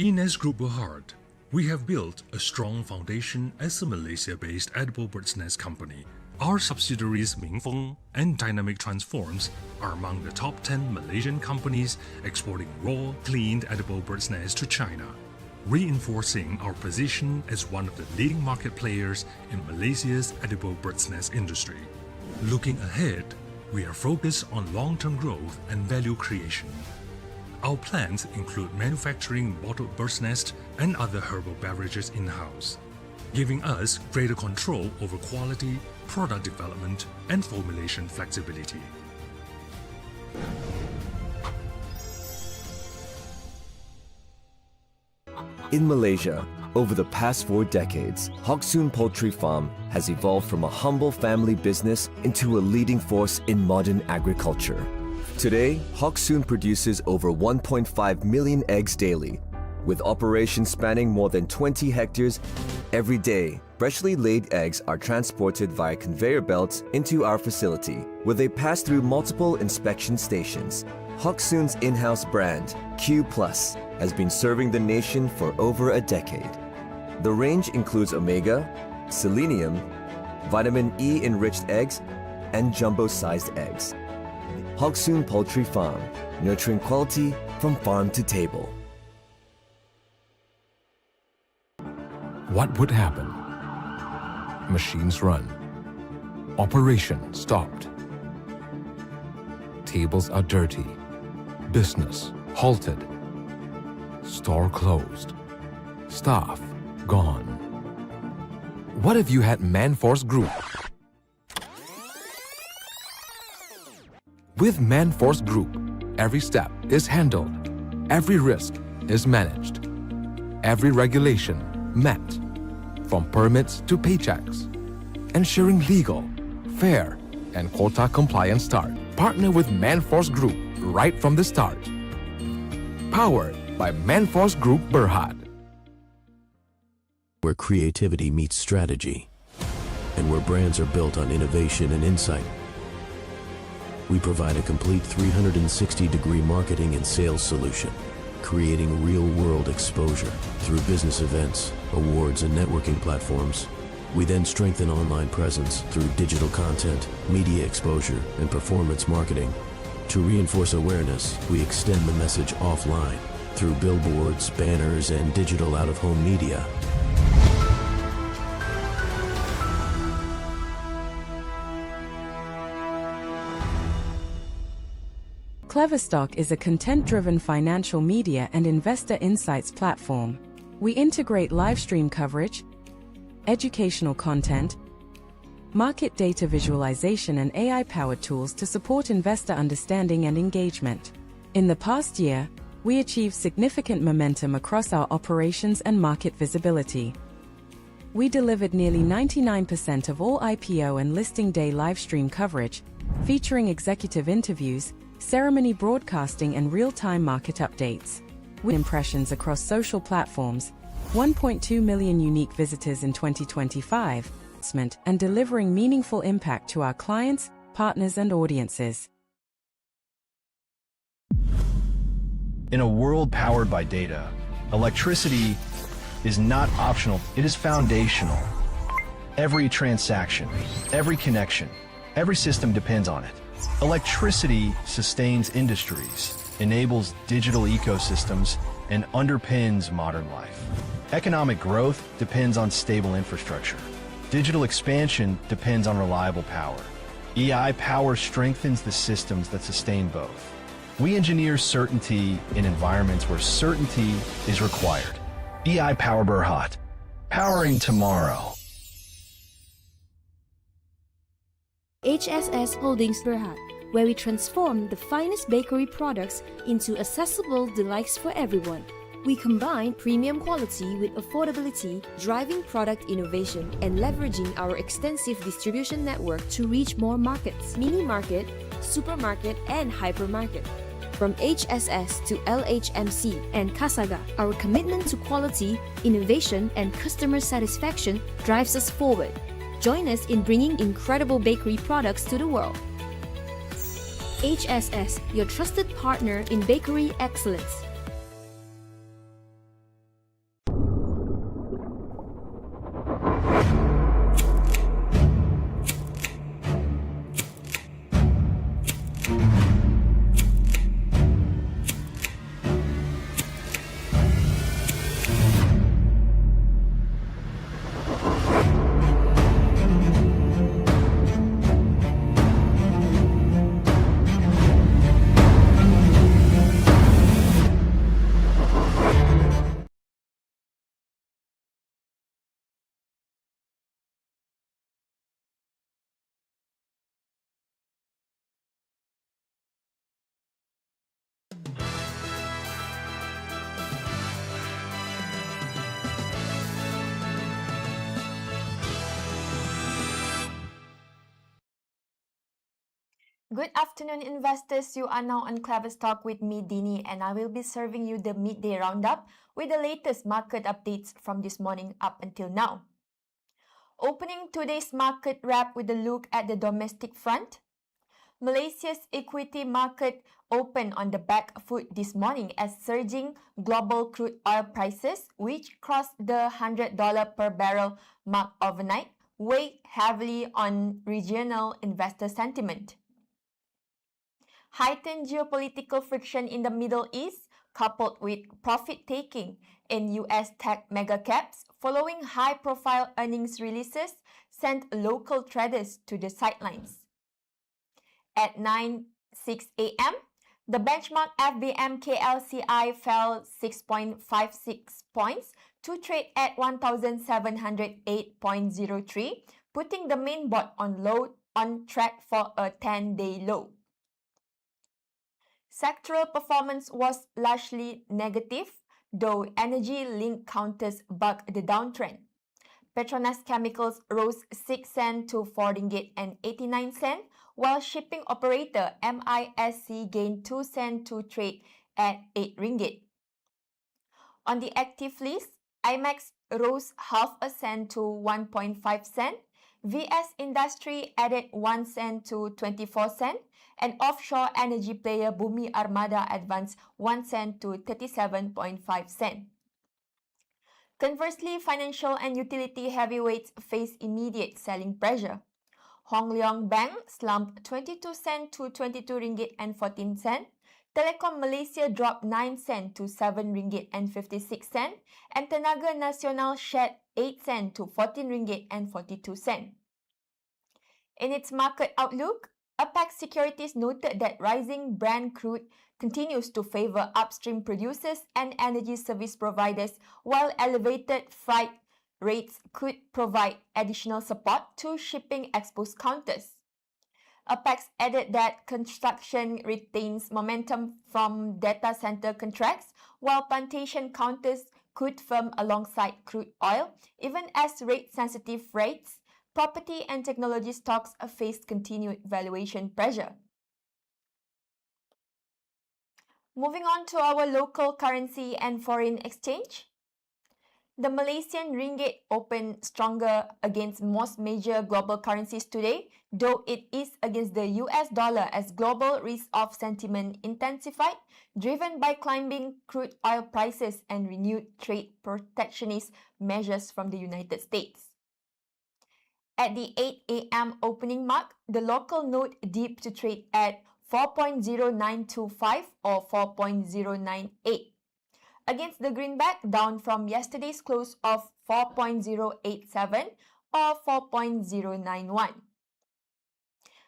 Ines Group Berhad, we have built a strong foundation as a Malaysia-based edible bird's nest company. Our subsidiaries Mingfeng and Dynamic Transforms are among the top 10 Malaysian companies exporting raw, cleaned edible bird's nests to China, reinforcing our position as one of the leading market players in Malaysia's edible bird's nest industry. Looking ahead, we are focused on long-term growth and value creation. Our plans include manufacturing bottled bird's nest and other herbal beverages in-house, giving us greater control over quality, product development, and formulation flexibility. In Malaysia, over the past 4 decades, Hock Soon Poultry Farm has evolved from a humble family business into a leading force in modern agriculture. Today, Hock Soon produces over 1.5 million eggs daily, with operations spanning more than 20 hectares. Every day, freshly laid eggs are transported via conveyor belts into our facility, where they pass through multiple inspection stations. Hock Soon's in-house brand, Q+, has been serving the nation for over a decade. The range includes omega, selenium, vitamin E-enriched eggs, and jumbo-sized eggs. Hock Soon Poultry Farm, nurturing quality from farm to table. What would happen? Machines run. Operation stopped. Tables are dirty. Business halted. Store closed. Staff gone. What if you had Manforce Group? With Manforce Group, every step is handled, every risk is managed, every regulation met, from permits to paychecks, ensuring legal, fair, and quota-compliant start. Partner with Manforce Group right from the start. Powered by Manforce Group Berhad. Where creativity meets strategy, and where brands are built on innovation and insight. We provide a complete 360-degree marketing and sales solution, creating real-world exposure through business events, awards, and networking platforms. We then strengthen online presence through digital content, media exposure, and performance marketing. To reinforce awareness, we extend the message offline through billboards, banners, and digital out-of-home media. KleverStock is a content-driven financial media and investor insights platform. We integrate live stream coverage, educational content, market data visualization, and AI-powered tools to support investor understanding and engagement. In the past year, we achieved significant momentum across our operations and market visibility. We delivered nearly 99% of all IPO and listing day live stream coverage, featuring executive interviews, ceremony broadcasting, and real-time market updates. With impressions across social platforms, 1.2 million unique visitors in 2025, and delivering meaningful impact to our clients, partners, and audiences. In a world powered by data, electricity is not optional, it is foundational. Every transaction, every connection, every system depends on it. Electricity sustains industries, enables digital ecosystems, and underpins modern life. Economic growth depends on stable infrastructure. Digital expansion depends on reliable power. EI power strengthens the systems that sustain both. We engineer certainty in environments where certainty is required. EI Power Berhad, powering tomorrow. HSS Holdings Berhad, where we transform the finest bakery products into accessible delights for everyone. We combine premium quality with affordability, driving product innovation and leveraging our extensive distribution network to reach more markets, mini market, supermarket, and hypermarket. From HSS to LHMC and Kasaga, our commitment to quality, innovation, and customer satisfaction drives us forward. Join us in bringing incredible bakery products to the world. HSS, your trusted partner in bakery excellence. Good afternoon, investors. You are now on KleverStock with me, Dini, and I will be serving you the midday roundup with the latest market updates from this morning up until now. Opening today's market wrap with a look at the domestic front. Malaysia's equity market opened on the back foot this morning as surging global crude oil prices, which crossed the $100 per barrel mark overnight, weighed heavily on regional investor sentiment. Heightened geopolitical friction in the Middle East, coupled with profit-taking in U.S. tech megacaps following high-profile earnings releases, sent local traders to the sidelines. At 9:06 a.m., the benchmark FBM KLCI fell 6.56 points to trade at 1,708.03, putting the main board on track for a 10-day low. Sectoral performance was largely negative, though energy-linked counters bucked the downtrend. Petronas Chemicals rose 6 cents to 4 ringgit and 89 cents, while shipping operator MISC gained 2 cents to trade at 8 ringgit. On the active list, IMAX rose half a cent to 1.5 cent, VS Industry added 1 cent to 24 cent, and offshore energy player Bumi Armada advanced 1 cent to 37.5 cent. Conversely, financial and utility heavyweights face immediate selling pressure. Hong Leong Bank slumped 22 cents to 22 ringgit and 14 cent. Telekom Malaysia dropped 9 cents to 7 ringgit and 56 cent, and Tenaga Nasional shed 8 cents to 14 ringgit and 42 cent. In its market outlook, Apex Securities noted that rising Brent crude continues to favor upstream producers and energy service providers, while elevated freight rates could provide additional support to shipping exposed counters. Apex added that construction retains momentum from data center contracts, while plantation counters could firm alongside crude oil, even as rate-sensitive rates, property and technology stocks faced continued valuation pressure. Moving on to our local currency and foreign exchange. The Malaysian ringgit opened stronger against most major global currencies today, though it is against the US dollar as global risk-off sentiment intensified, driven by climbing crude oil prices and renewed trade protectionist measures from the United States. At the 8 a.m. opening mark, the local note dipped to trade at 4.0925 or 4.098. Against the greenback, down from yesterday's close of 4.087 or 4.091.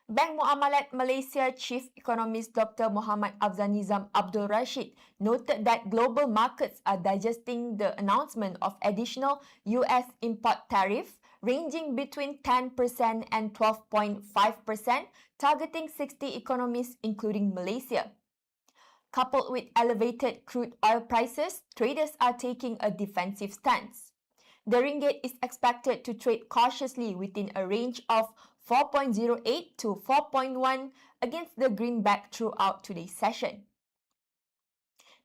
Bank Muamalat Malaysia Chief Economist Dr. Muhammad Afzanizam Abdul Rashid noted that global markets are digesting the announcement of additional US import tariff ranging between 10% and 12.5%, targeting 60 economies including Malaysia. Coupled with elevated crude oil prices, traders are taking a defensive stance. The ringgit is expected to trade cautiously within a range of 4.08 to 4.1 against the greenback throughout today's session.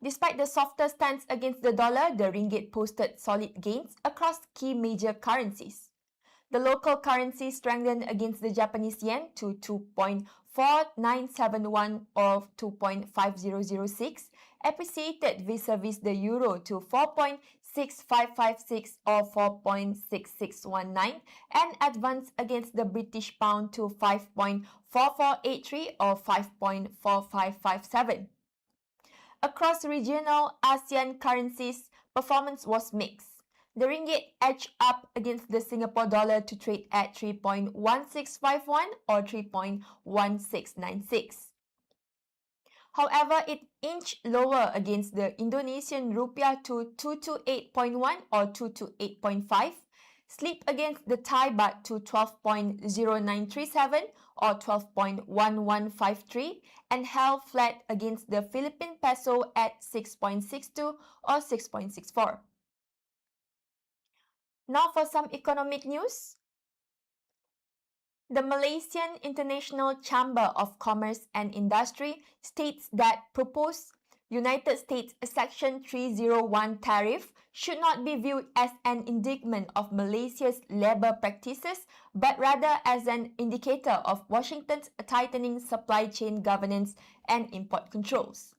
Despite the softer stance against the dollar, the ringgit posted solid gains across key major currencies. The local currency strengthened against the Japanese yen to 2.4971 or 2.5006, appreciated vis-a-vis the euro to 4.6556 or 4.6619, and advanced against the British pound to 5.4483 or 5.4557. Across regional ASEAN currencies, performance was mixed. The ringgit edged up against the Singapore dollar to trade at 3.1651 or 3.1696. However, it inched lower against the Indonesian rupiah to 228.1 or 228.5, slipped against the Thai baht to 12.0937 or 12.1153, and held flat against the Philippine peso at 6.62 or 6.64. Now for some economic news. The Malaysian International Chamber of Commerce and Industry states that proposed United States Section 301 tariff should not be viewed as an indictment of Malaysia's labor practices, but rather as an indicator of Washington's tightening supply chain governance and import controls.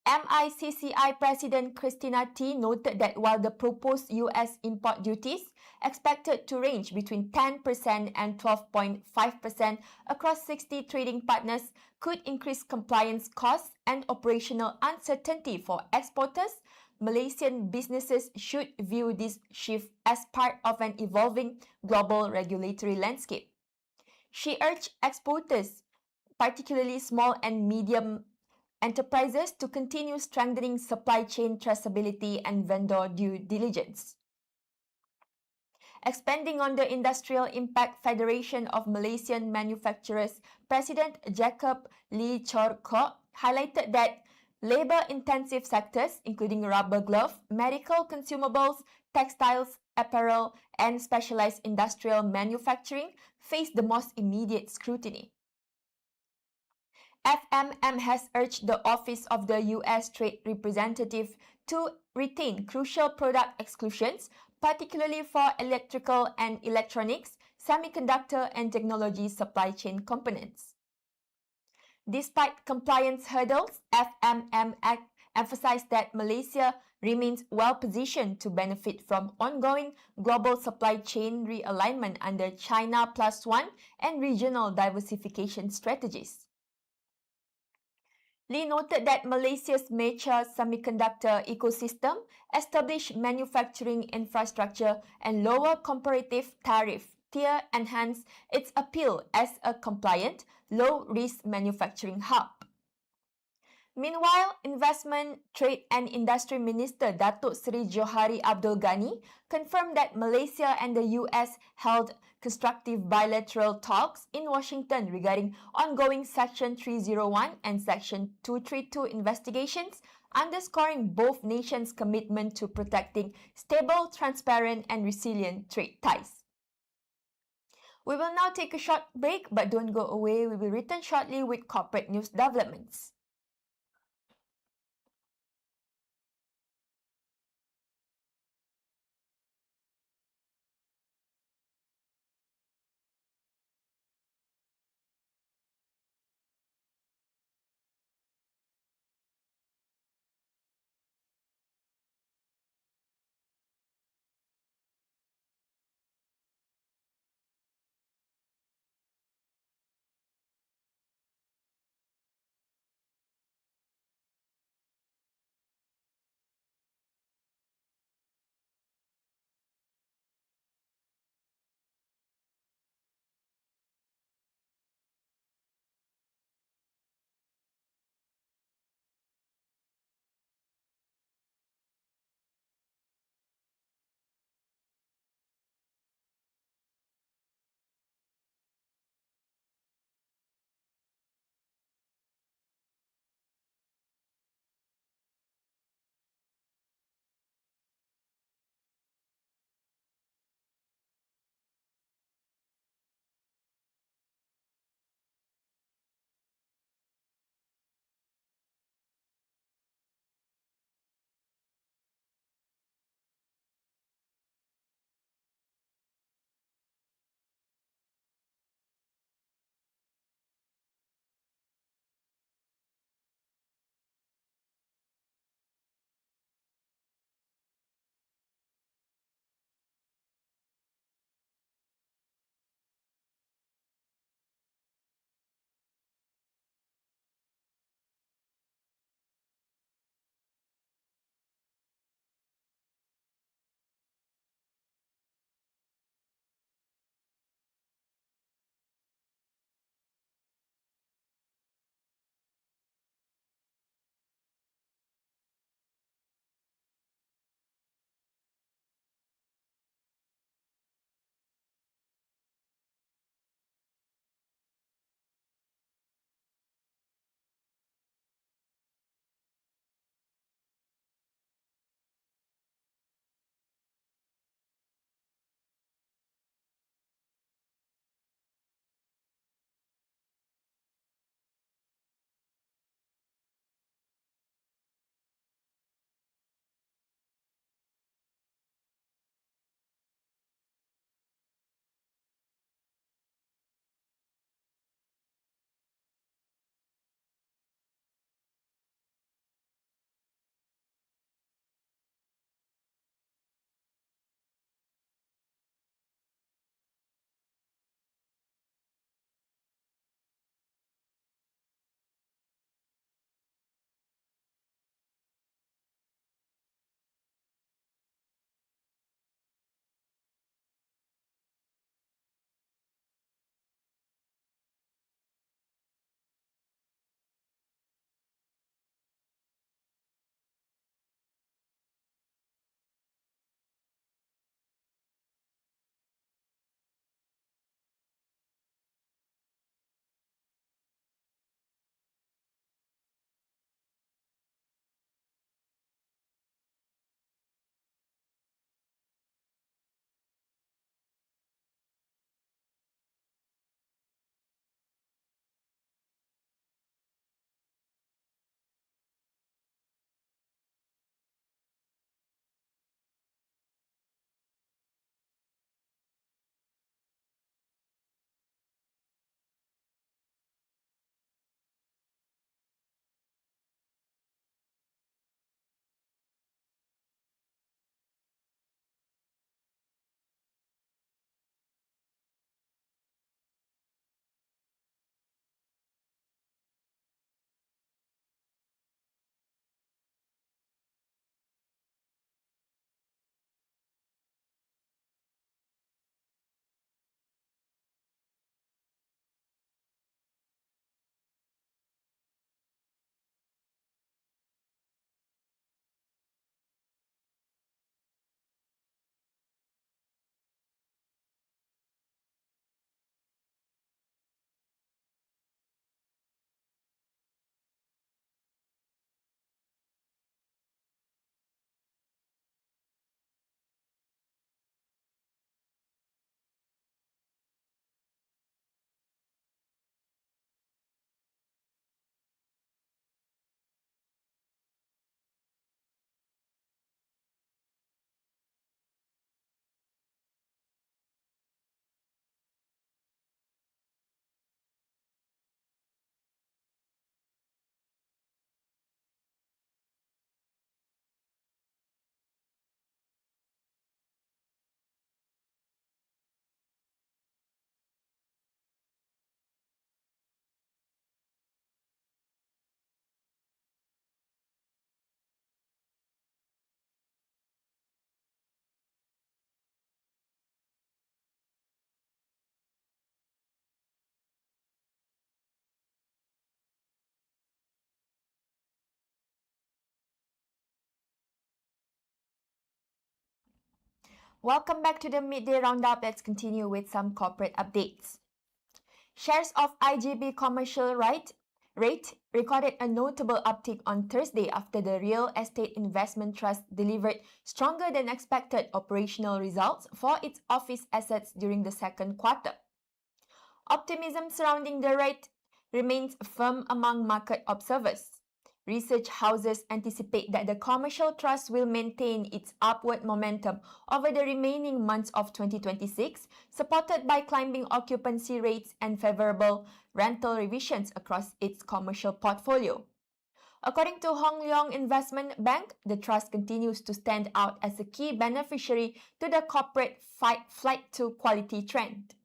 MICCI President Christina T noted that while the proposed US import duties, expected to range between 10% and 12.5% across 60 trading partners, could increase compliance costs and operational uncertainty for exporters, Malaysian businesses should view this shift as part of an evolving global regulatory landscape. She urged exporters, particularly small and medium enterprises, to continue strengthening supply chain traceability and vendor due diligence. Expanding on the Industrial Impact Federation of Malaysian Manufacturers, President Jacob Lee Chor Kok highlighted that labor-intensive sectors, including rubber glove, medical consumables, textiles, apparel, and specialized industrial manufacturing, face the most immediate scrutiny. FMM has urged the Office of the U.S. Trade Representative to retain crucial product exclusions, particularly for electrical and electronics, semiconductor and technology supply chain components. Despite compliance hurdles, FMM emphasized that Malaysia remains well positioned to benefit from ongoing global supply chain realignment under China Plus One and regional diversification strategies. Lee noted that Malaysia's mature semiconductor ecosystem, established manufacturing infrastructure, and lower comparative tariff tier enhance its appeal as a compliant, low-risk manufacturing hub. Meanwhile, Investment, Trade and Industry Minister Datuk Seri Johari Abdul Ghani confirmed that Malaysia and the US held constructive bilateral talks in Washington regarding ongoing Section 301 and Section 232 investigations, underscoring both nations' commitment to protecting stable, transparent and resilient trade ties. We will now take a short break, but don't go away. We will return shortly with corporate news developments. Welcome back to the Midday Roundup. Let's continue with some corporate updates. Shares of IGB commercial rate recorded a notable uptick on Thursday after the Real Estate Investment Trust delivered stronger than expected operational results for its office assets during the second quarter. Optimism surrounding the rate remains firm among market observers. Research houses anticipate that the commercial trust will maintain its upward momentum over the remaining months of 2026, supported by climbing occupancy rates and favorable rental revisions across its commercial portfolio. According to Hong Leong Investment Bank, the trust continues to stand out as a key beneficiary to the corporate flight to quality trend.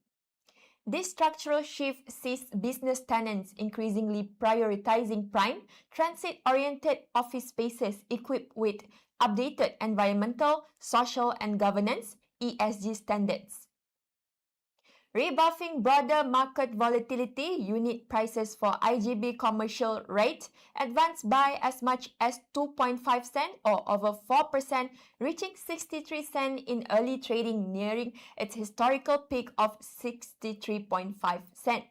This structural shift sees business tenants increasingly prioritizing prime, transit-oriented office spaces equipped with updated environmental, social, and governance (ESG) standards. Rebuffing broader market volatility, unit prices for IGB commercial rate advanced by as much as 2.5 cents or over 4%, reaching 63 cents in early trading, nearing its historical peak of 63.5 cents.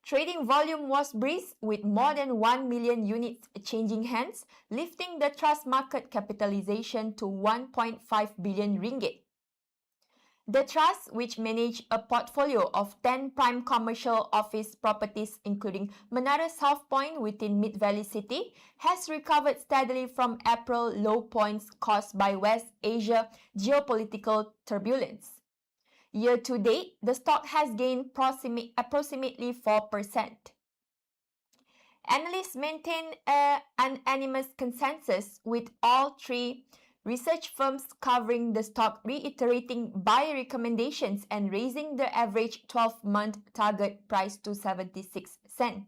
Trading volume was brisk, with more than 1 million units changing hands, lifting the trust market capitalization to 1.5 billion ringgit. The trust, which managed a portfolio of 10 prime commercial office properties including Menara South Point within Mid-Valley City, has recovered steadily from April low points caused by West Asia geopolitical turbulence. Year to date, the stock has gained approximately 4%. Analysts maintain an unanimous consensus, with all three research firms covering the stock reiterating buy recommendations and raising the average 12-month target price to 76 cents.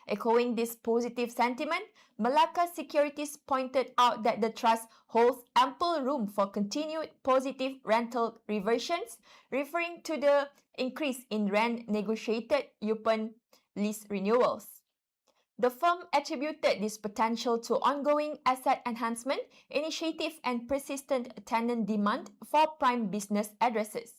Echoing this positive sentiment, Malacca Securities pointed out that the trust holds ample room for continued positive rental reversions, referring to the increase in rent negotiated upon lease renewals. The firm attributed this potential to ongoing asset enhancement initiative and persistent tenant demand for prime business addresses.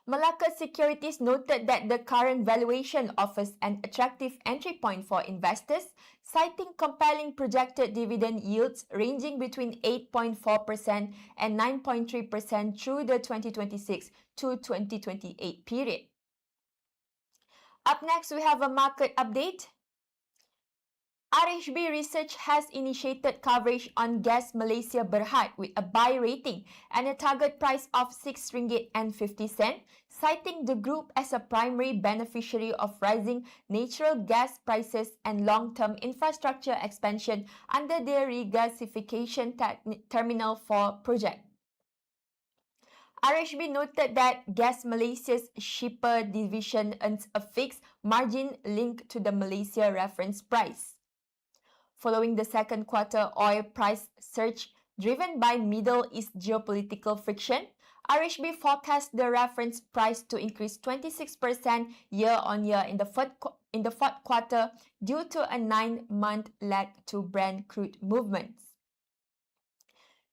Malacca Securities noted that the current valuation offers an attractive entry point for investors, citing compelling projected dividend yields ranging between 8.4% and 9.3% through the 2026 to 2028 period. Up next, we have a market update. RHB Research has initiated coverage on Gas Malaysia Berhad with a buy rating and a target price of RM6.50, citing the group as a primary beneficiary of rising natural gas prices and long-term infrastructure expansion under the regasification terminal 4 project. RHB noted that Gas Malaysia's shipper division earns a fixed margin linked to the Malaysia reference price. Following the second quarter oil price surge driven by Middle East geopolitical friction, RHB forecast the reference price to increase 26% year-on-year in the fourth quarter due to a 9-month lag to Brent crude movements.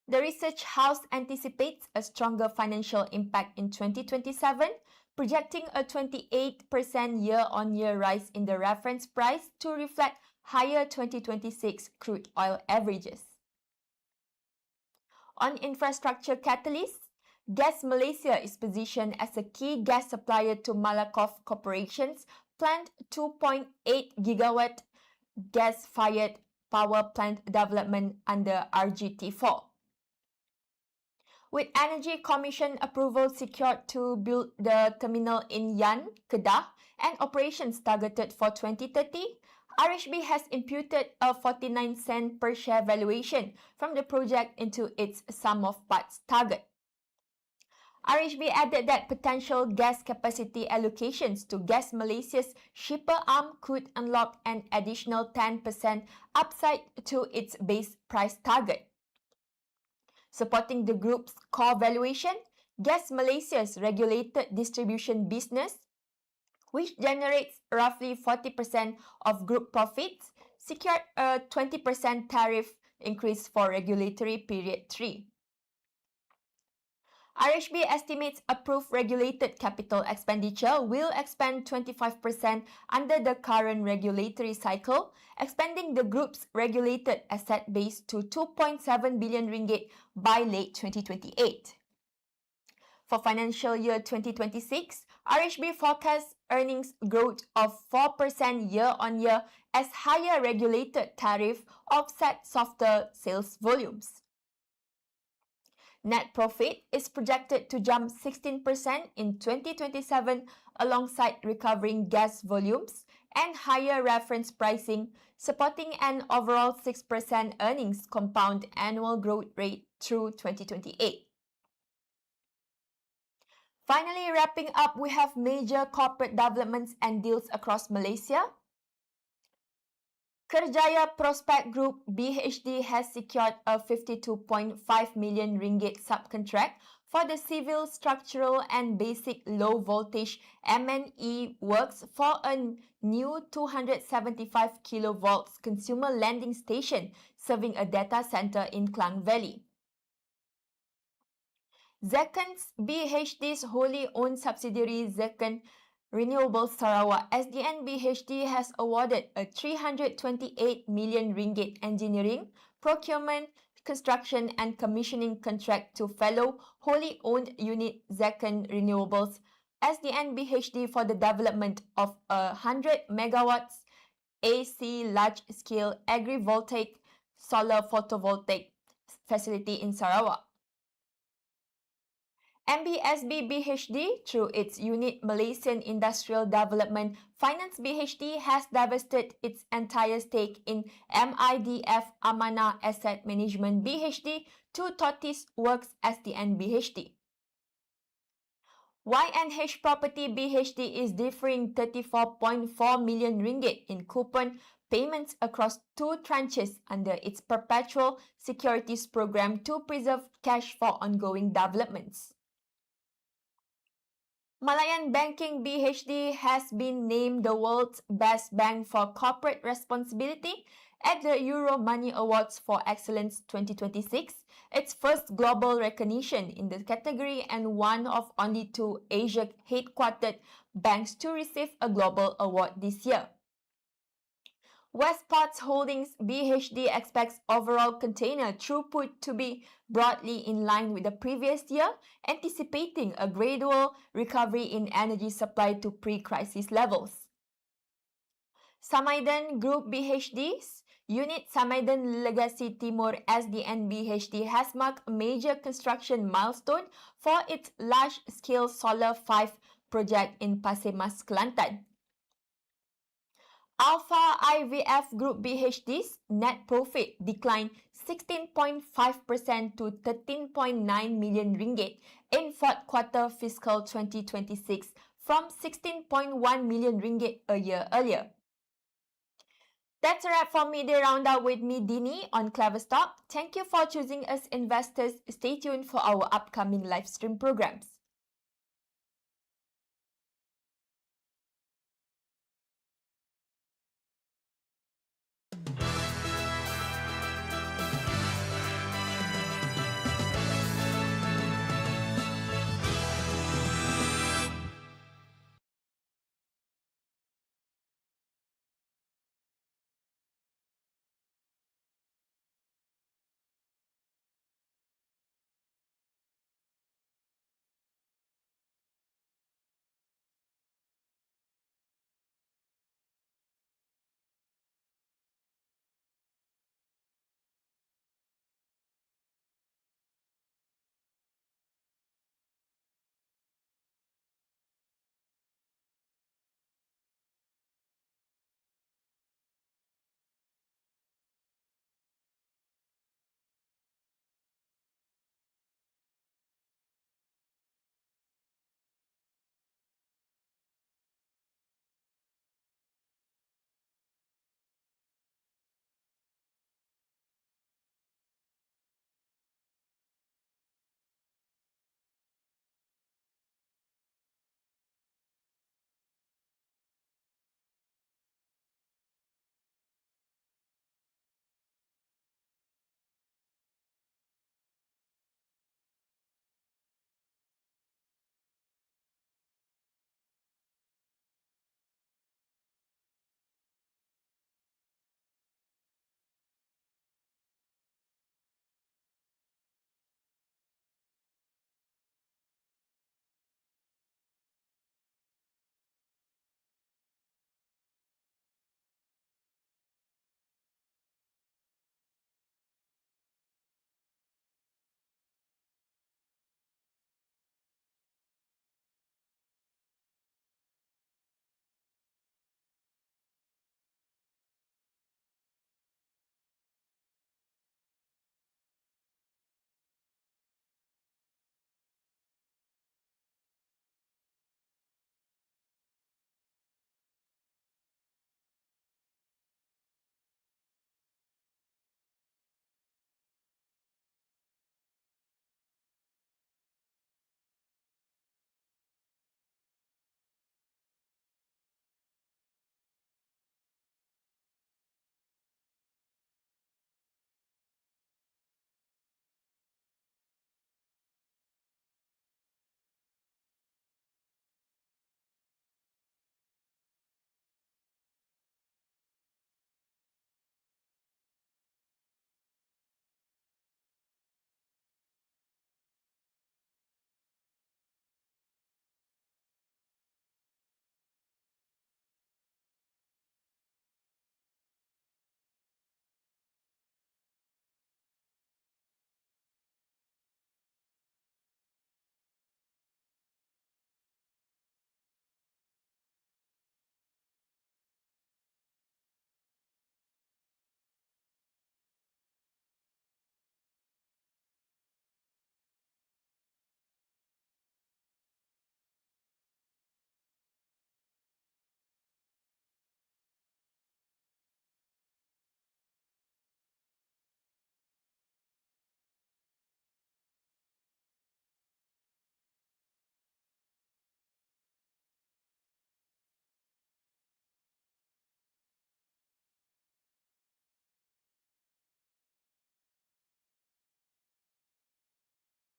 The research house anticipates a stronger financial impact in 2027, projecting a 28% year-on-year rise in the reference price to reflect higher 2026 crude oil averages. On infrastructure catalysts, Gas Malaysia is positioned as a key gas supplier to Malakoff Corporation's planned 2.8 gigawatt gas-fired power plant development under RGT4. With Energy Commission approval secured to build the terminal in Yan, Kedah, and operations targeted for 2030, RHB has imputed a 49 cent per share valuation from the project into its sum of parts target. RHB added that potential gas capacity allocations to Gas Malaysia's shipper arm could unlock an additional 10% upside to its base price target. Supporting the group's core valuation, Gas Malaysia's regulated distribution business, which generates roughly 40% of group profits, secured a 20% tariff increase for regulatory period 3. RHB estimates approved regulated capital expenditure will expand 25% under the current regulatory cycle, expanding the group's regulated asset base to 2.7 billion ringgit by late 2028. For financial year 2026, RHB forecasts earnings growth of 4% year-on-year as higher regulated tariff offset softer sales volumes. Net profit is projected to jump 16% in 2027 alongside recovering gas volumes and higher reference pricing, supporting an overall 6% earnings compound annual growth rate through 2028. Finally, wrapping up, we have major corporate developments and deals across Malaysia. Kerjaya Prospect Group BHD has secured a 52.5 million ringgit subcontract for the civil, structural and basic low voltage M&E works for a new 275 kilovolts consumer landing station serving a data center in Klang Valley. Zecon's BHD's wholly owned subsidiary Zecon Renewables Sarawak SDN BHD has awarded a 328 million ringgit engineering, procurement, construction and commissioning contract to fellow wholly owned unit Zecon Renewables SDN BHD for the development of a 100 megawatts AC large-scale agrivoltaic solar photovoltaic facility in Sarawak. MBSB BHD, through its unit Malaysian Industrial Development Finance BHD, has divested its entire stake in MIDF Amanah Asset Management BHD to Tortoise Works SDN BHD. YNH Property BHD is deferring 34.4 million ringgit in coupon payments across 2 tranches under its perpetual securities program to preserve cash for ongoing developments. Malayan Banking BHD has been named the world's best bank for corporate responsibility at the Euro Money Awards for Excellence 2026, its first global recognition in the category and one of only 2 Asia-headquartered banks to receive a global award this year. Westports Holdings BHD expects overall container throughput to be broadly in line with the previous year, anticipating a gradual recovery in energy supply to pre-crisis levels. Samaidan Group BHD's unit Samaidan Legacy Timur SDN BHD has marked a major construction milestone for its large-scale Solar 5 project in Pasir Mas, Kelantan. Alpha IVF Group BHD's net profit declined 16.5% to 13.9 million ringgit in fourth quarter fiscal 2026 from 16.1 million ringgit a year earlier. That's a wrap for Midday Roundup with me, Dini, on KleverStock. Thank you for choosing us investors. Stay tuned for our upcoming live stream programs.